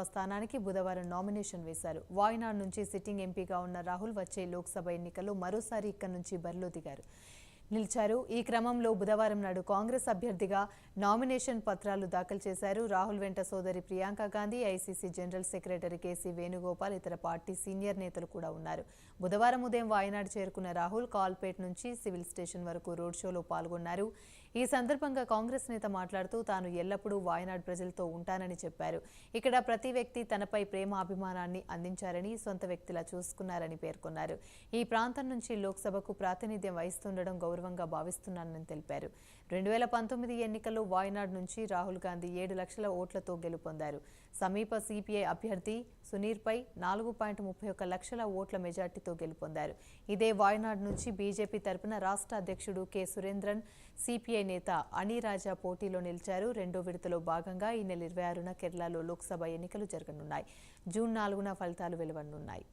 స్థానానికి బుధవారం నామినేషన్ వేశారు. వాయనాడ్ నుంచి సిట్టింగ్ ఎంపీగా ఉన్న రాహుల్ వచ్చే లోక్సభ ఎన్నికల్లో మరోసారి ఇక్కడి నుంచి బరిలో నిలిచారు. ఈ క్రమంలో బుధవారం నాడు కాంగ్రెస్ అభ్యర్థిగా నామినేషన్ పత్రాలు దాఖలు చేశారు. రాహుల్ వెంట సోదరి Priyanka Gandhi, ICC general secretary KC Venugopal, ఇతర పార్టీ సీనియర్ నేతలు కూడా ఉన్నారు. బుధవారం ఉదయం వాయనాడ్ చేరుకున్న రాహుల్ కాల్పేట్ నుంచి సివిల్ స్టేషన్ వరకు రోడ్ షోలో పాల్గొన్నారు. ఈ సందర్భంగా కాంగ్రెస్ నేత మాట్లాడుతూ తాను ఎల్లప్పుడూ వాయనాడ్ ప్రజలతో ఉంటానని చెప్పారు. ఇక్కడ ప్రతి వ్యక్తి తనపై ప్రేమ అభిమానాన్ని అందించారని, సొంత వ్యక్తిలా చూసుకున్నారని పేర్కొన్నారు. ఈ ప్రాంతం నుంచి లోక్సభకు ప్రాతినిధ్యం వహిస్తుండడం గౌరవంగా భావిస్తున్నానని తెలిపారు. 2019 ఎన్నికల్లో వాయనాడ్ నుంచి రాహుల్ గాంధీ 7 లక్షల ఓట్లతో గెలుపొందారు. సమీప సిపిఐ అభ్యర్థి సునీర్పై 4.31 లక్షల ఓట్ల మెజార్టీతో గెలుపొందారు. ఇదే వాయనాడ్ నుంచి బీజేపీ తరపున రాష్ట్ర అధ్యక్షుడు కె సురేంద్రన్, సిపిఐ నేత అనిరాజా పోటీలో నిలిచారు. రెండో విడతలో భాగంగా ఈ నెల 26న కేరళలో లోక్సభ ఎన్నికలు జరగనున్నాయి. జూన్ 4న ఫలితాలు వెలువడనున్నాయి.